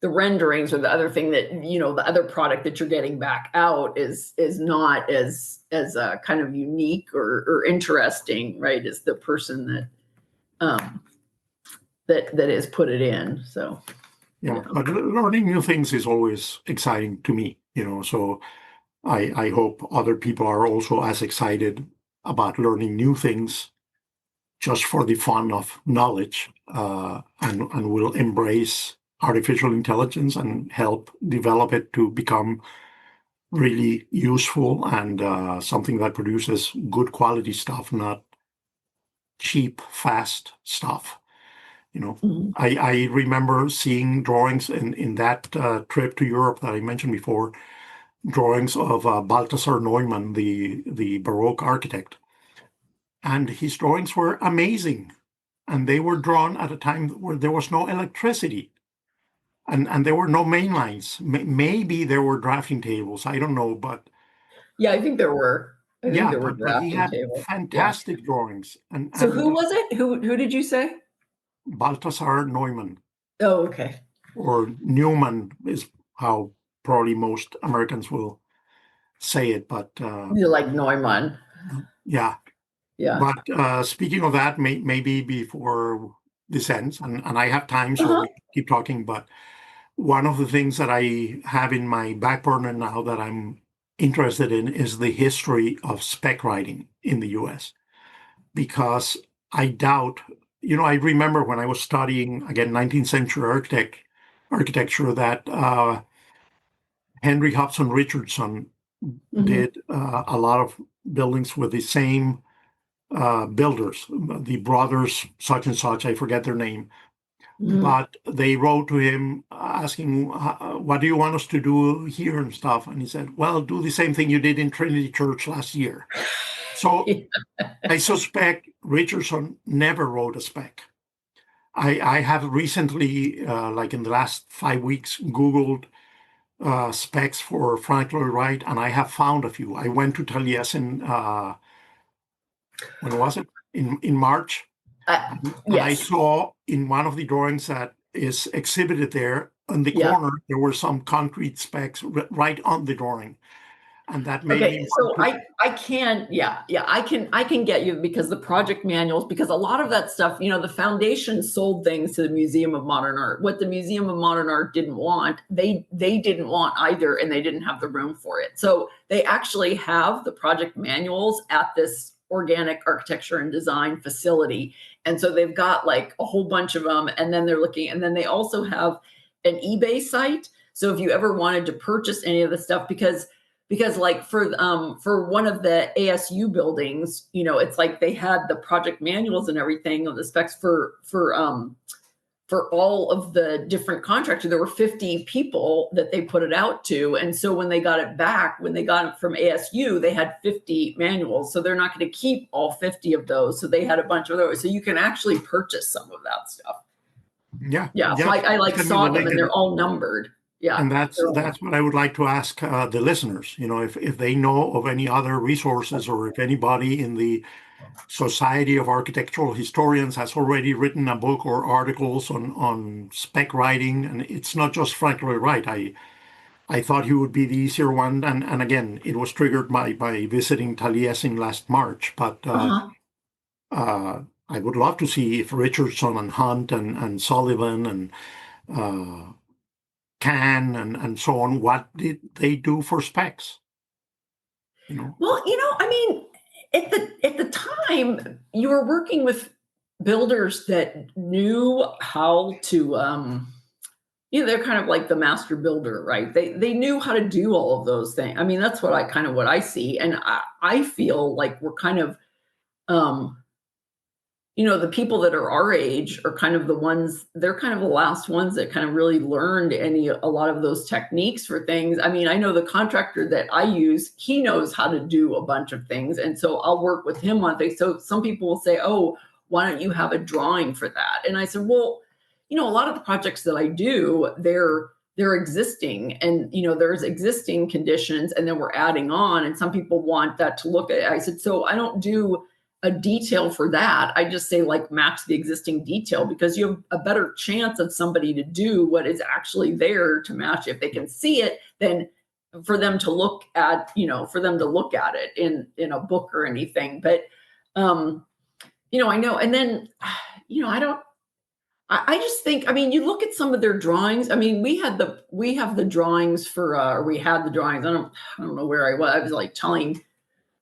the renderings or the other thing that, the other product that you're getting back out is not as kind of unique or interesting, right? As the person that has put it in. So yeah, but learning new things is always exciting to me, so I hope other people are also as excited about learning new things just for the fun of knowledge, and will embrace artificial intelligence and help develop it to become really useful and something that produces good quality stuff, not cheap, fast stuff. Mhm. I remember seeing drawings in that trip to Europe that I mentioned before, drawings of Balthasar Neumann, the Baroque architect. And his drawings were amazing. And they were drawn at a time where there was no electricity and there were no main lines. Maybe there were drafting tables. I don't know. But Yeah, I think there were. I think yeah, there were but he drafting had tables. Yeah. fantastic drawings. So And who was it? Who did you say? Balthasar Neumann, Oh, okay. or Newman is how probably most Americans will say it. But You like Neumann. yeah. Yeah. But speaking of that, maybe before this ends, and I have time, so Uh-huh. we keep talking, but one of the things that I have in my back burner now that I'm interested in is the history of spec writing in the US. Because I doubt, I remember when I was studying, again, 19th century architecture, that Henry Hobson Richardson Mhm. did a lot of buildings with the same builders, the brothers such and such, I forget their name, Mhm. but they wrote to him asking, what do you want us to do here and stuff? And he said, well, do the same thing you did in Trinity Church last year. So I suspect Richardson never wrote a spec. I have recently, like in the last 5 weeks, Googled specs for Frank Lloyd Wright, and I have found a few. I went to Taliesin, when was it? In March. And I Yes. saw in one of the drawings that is exhibited there in the Yeah. corner, there were some concrete specs right on the drawing. And that made me Okay, want so to. I can get you because the project manuals, because a lot of that stuff, the foundation sold things to the Museum of Modern Art. What the Museum of Modern Art didn't want, they didn't want either, and they didn't have the room for it. So they actually have the project manuals at this organic architecture and design facility. And so they've got like a whole bunch of them, and then and then they also have an eBay site. So if you ever wanted to purchase any of the stuff, because like for one of the ASU buildings, it's like they had the project manuals and everything of the specs for for all of the different contractors. There were 50 people that they put it out to. And so when they got it back, when they got it from ASU, they had 50 manuals. So they're not going to keep all 50 of those. So they had a bunch of those. So you can actually purchase some of that stuff. Yeah. Yeah. So I like saw them and they're all numbered. Yeah. And that's what I would like to ask the listeners, if they know of any other resources, or if anybody in the Society of Architectural Historians has already written a book or articles on spec writing. And it's not just Frank Lloyd Wright. I thought he would be the easier one. And again, it was triggered by visiting Taliesin last March. But I would love to see if Richardson and Hunt and Sullivan and Can and so on, what did they do for specs? Well, I mean, at the time, you were working with builders that knew how to, they're kind of like the master builder, right? They knew how to do all of those things. I mean, that's what I see, and I feel like we're kind of, the people that are our age are kind of the ones, they're kind of the last ones that kind of really learned a lot of those techniques for things. I mean, I know the contractor that I use, he knows how to do a bunch of things. And so I'll work with him on things. So some people will say, oh, why don't you have a drawing for that? And I said, well, a lot of the projects that I do, they're existing, and, there's existing conditions, and then we're adding on, and some people want that to look at. I said, so I don't do a detail for that. I just say, like, match the existing detail, because you have a better chance of somebody to do what is actually there to match. If they can see it, then for them to look at, it in a book or anything. But, I know. And then, I just think, I mean, you look at some of their drawings. I mean, we have the drawings for, or we had the drawings. I don't know where I was. I was like telling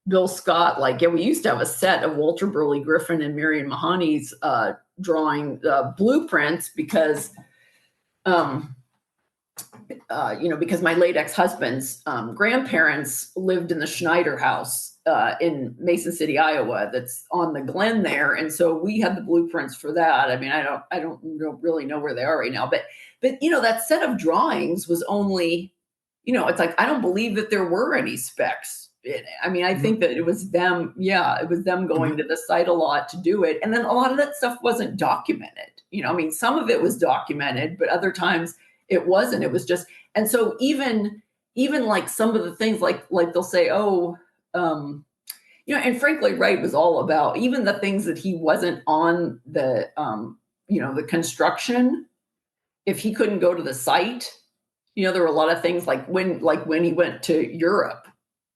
Bill Scott, like, yeah, we used to have a set of Walter Burley Griffin and Marion Mahoney's drawing blueprints because, because my late ex-husband's grandparents lived in the Schneider house in Mason City, Iowa, that's on the Glen there. And so we had the blueprints for that. I mean, I don't really know where they are right now, but that set of drawings was only, it's like, I don't believe that there were any specs in it. I mean, I think that it was them. Yeah, it was them going to the site a lot to do it. And then a lot of that stuff wasn't documented. I mean, some of it was documented, but other times it wasn't. It was just, and so even like some of the things like they'll say, oh, and Frank Lloyd Wright was all about even the things that he wasn't on the, the construction. If he couldn't go to the site, there were a lot of things like when he went to Europe,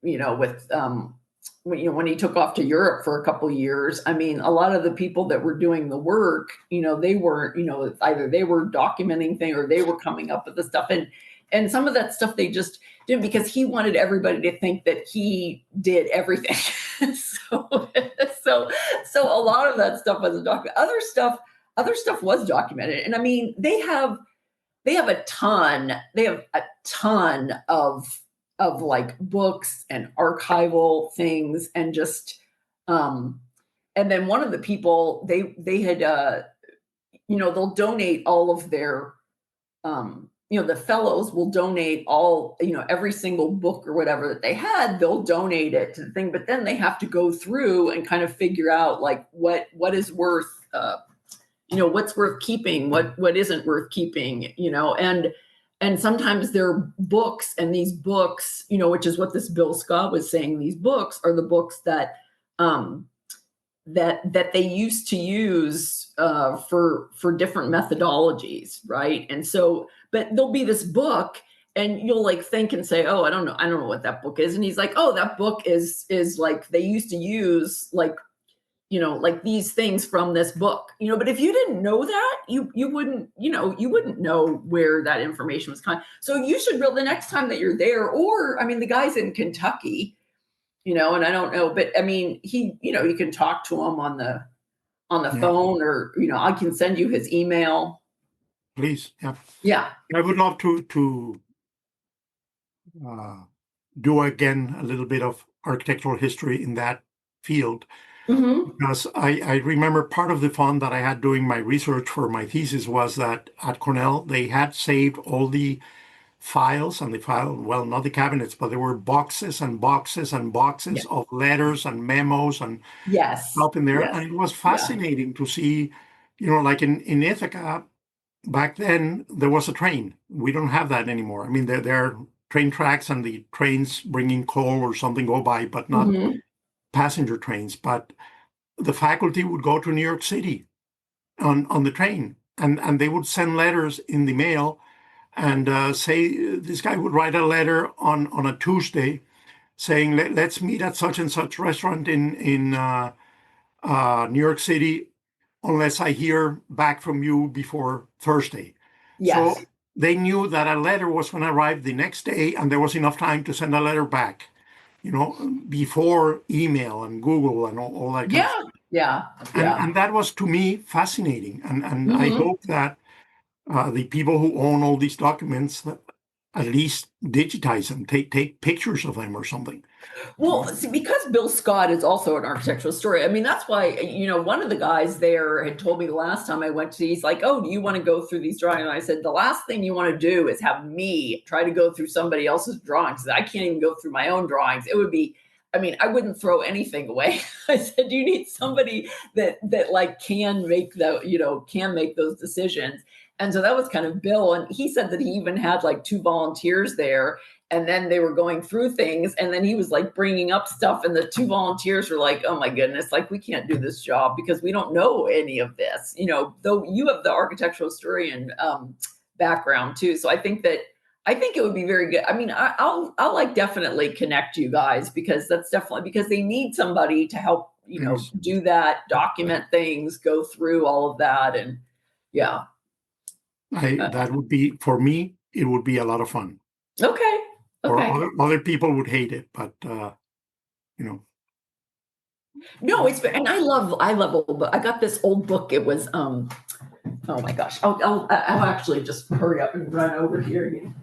with when he took off to Europe for a couple of years. I mean, a lot of the people that were doing the work, they weren't, either they were documenting things or they were coming up with the stuff. And some of that stuff they just didn't, because he wanted everybody to think that he did everything. so a lot of that stuff wasn't documented. Other stuff was documented. And I mean, they have a ton of like books and archival things, and just and then one of the people they had they'll donate all of their the fellows will donate all every single book or whatever that they had, they'll donate it to the thing, but then they have to go through and kind of figure out like what is worth what's worth keeping, what isn't worth keeping, and sometimes they're books, and these books, which is what this Bill Scott was saying, these books are the books that that they used to use for different methodologies, right? And so, but there'll be this book, and you'll like think and say, oh, I don't know what that book is, and he's like, oh, that book is like they used to use like like these things from this book, but if you didn't know that, you wouldn't, you wouldn't know where that information was coming. So you should really, the next time that you're there, or, I mean, the guy's in Kentucky, and I don't know, but I mean, he, you can talk to him on the phone, or, I can send you his email. Please. Yeah. Yeah. I would love to do again a little bit of architectural history in that field. Because I remember part of the fun that I had doing my research for my thesis was that at Cornell, they had saved all the files and well, not the cabinets, but there were boxes and boxes and boxes Yeah. of letters and memos and Yes. stuff in there. Yes. And it was Yeah. fascinating to see, like in Ithaca, back then, there was a train. We don't have that anymore. I mean, there are train tracks and the trains bringing coal or something go by, but not Hmm. passenger trains. But the faculty would go to New York City on the train, and they would send letters in the mail and say this guy would write a letter on a Tuesday saying let's meet at such and such restaurant in New York City unless I hear back from you before Thursday. So Yes. they knew that a letter was going to arrive the next day, and there was enough time to send a letter back, before email and Google and all that kind of Yeah. stuff. Yeah. And Yeah. and that was to me fascinating. And I Hmm. hope that the people who own all these documents that at least digitize them, take pictures of them or something. Well, see, because Bill Scott is also an architectural historian, I mean, that's why, one of the guys there had told me the last time I went to, he's like, oh, do you want to go through these drawings? And I said, the last thing you want to do is have me try to go through somebody else's drawings. I can't even go through my own drawings. It would be, I mean, I wouldn't throw anything away. I said, you need somebody that like can make can make those decisions. And so that was kind of Bill. And he said that he even had like 2 volunteers there, and then they were going through things, and then he was like bringing up stuff, and the 2 volunteers were like, oh my goodness, like we can't do this job because we don't know any of this, though you have the architectural historian background too. So I think it would be very good. I mean, I'll like definitely connect you guys, because that's definitely, because they need somebody to help Yes. do that, document things, go through all of that. And yeah. That would be, for me, it would be a lot of fun. Okay. Or Okay. other people would hate it, but you know, No, and I love old book. I got this old book. It was oh my gosh. I'll actually just hurry up and run over here.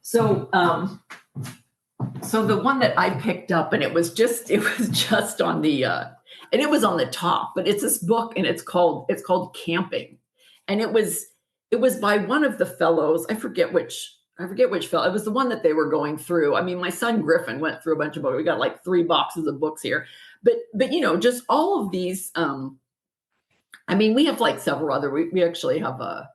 So so the one that I picked up, and it was just on the and it was on the top, but it's this book, and it's called Camping. And it was by one of the fellows. I forget which fellow. It was the one that they were going through. I mean, my son Griffin went through a bunch of books. We got like 3 boxes of books here. But just all of these I mean, we have like several other, we actually have a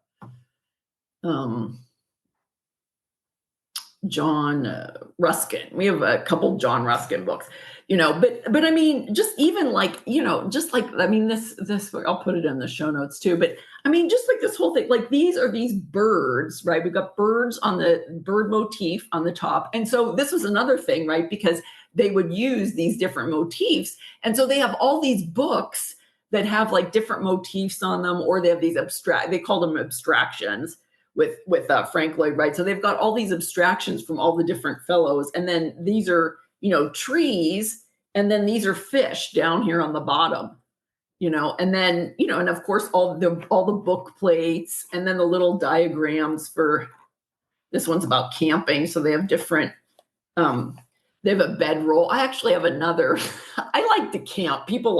John Ruskin. We have a couple John Ruskin books, but I mean, just even like, just like, I mean, this, I'll put it in the show notes too, but I mean, just like this whole thing, like these birds, right? We've got birds on the bird motif on the top. And so this was another thing, right? Because they would use these different motifs. And so they have all these books that have like different motifs on them, or they have these they call them abstractions with Frank Lloyd Wright. So they've got all these abstractions from all the different fellows. And then these are, trees. And then these are fish down here on the bottom, and then, and of course, all the book plates, and then the little diagrams for, this one's about camping. So they have different, they have a bedroll. I actually have another. I like to camp. People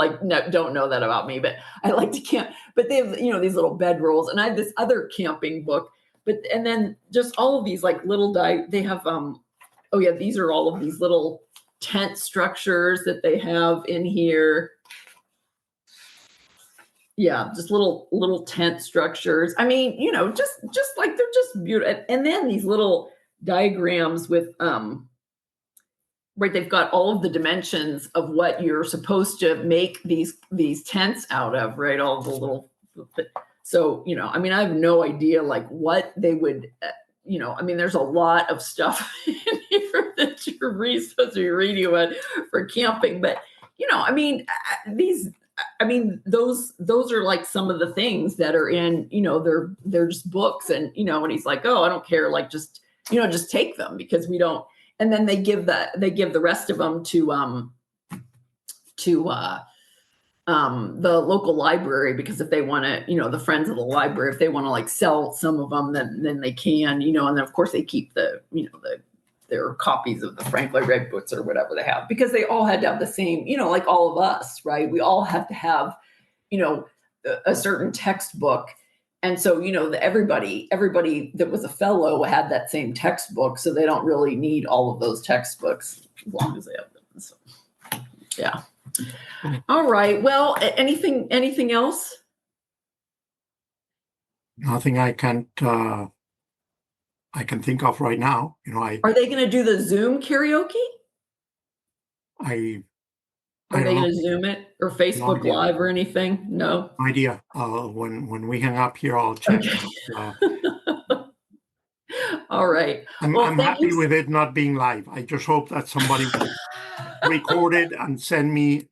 don't know that about me, but I like to camp. But they have, these little bedrolls, and I have this other camping book. And then just all of these like little they have oh yeah, these are all of these little tent structures that they have in here. Yeah, just little tent structures. I mean, just like, they're just beautiful. And then these little diagrams with right, they've got all of the dimensions of what you're supposed to make these tents out of, right? All the little. So, I mean, I have no idea like what they would, I mean, there's a lot of stuff in here that you're supposed to be reading about for camping. But, I mean, those are like some of the things that are in, they're just books. And, and he's like, oh, I don't care. Like, just take them, because we don't. And then they give the rest of them to the local library, because if they want to, the friends of the library, if they want to like sell some of them, then they can, and then of course they keep the their copies of the Frank Lloyd Wright books or whatever they have, because they all had to have the same, like all of us, right? We all have to have, a certain textbook. And so, everybody that was a fellow had that same textbook. So they don't really need all of those textbooks as long as they have them. So, yeah. All right. Well, anything else? Nothing I can think of right now. Are they going to do the Zoom karaoke? Are they going to Zoom it or Facebook Live or anything? No idea. When we hang up here, I'll check. Okay. All right. I'm happy with it not being live. I just hope that somebody record it and send me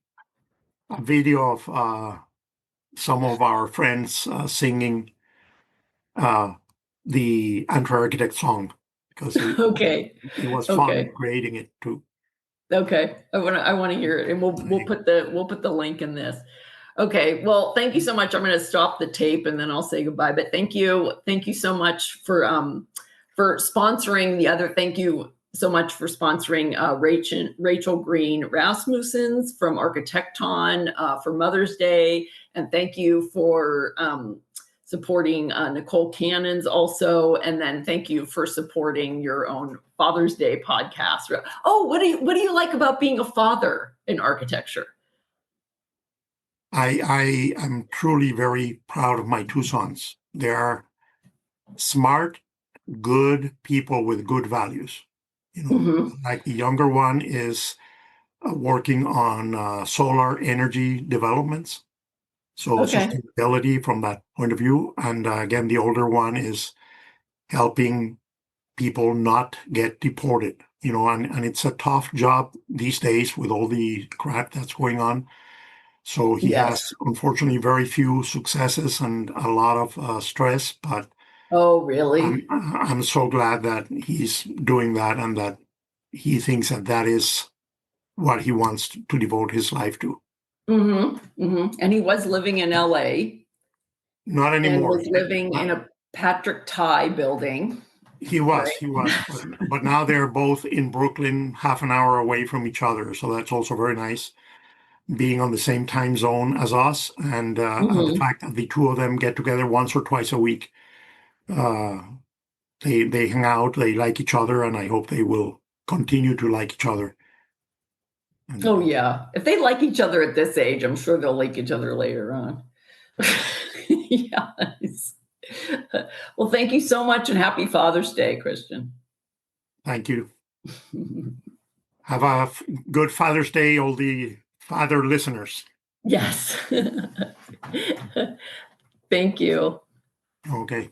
a video of some of our friends singing the Anti-Architect song, because it was fun creating it too. Okay, I want to hear it, and we'll put the link in this. Okay, well, thank you so much. I'm going to stop the tape and then I'll say goodbye. But thank you so much for sponsoring the other. Thank you so much for sponsoring Rachel Green Rasmussen's from Architecton for Mother's Day, and thank you for supporting Nicole Cannon's also, and then thank you for supporting your own Father's Day podcast. Oh, what do you like about being a father in architecture? I am truly very proud of my two sons. They are smart, good people with good values. Like the younger one is working on solar energy developments. So sustainability from that point of view. And again, the older one is helping people not get deported, and it's a tough job these days with all the crap that's going on. So he has, unfortunately, very few successes and a lot of stress. But oh, really? I'm so glad that he's doing that and that he thinks that is what he wants to devote his life to. And he was living in LA. Not anymore. And was living in a Patrick Ty building. He was. But now they're both in Brooklyn, half an hour away from each other. So that's also very nice, being on the same time zone as us. And the fact that the two of them get together once or twice a week. They hang out, they like each other, and I hope they will continue to like each other. Oh, yeah. If they like each other at this age, I'm sure they'll like each other later on. Yes. Well, thank you so much, and happy Father's Day, Christian. Thank you. Have a good Father's Day, all the father listeners. Yes. Thank you. Okay.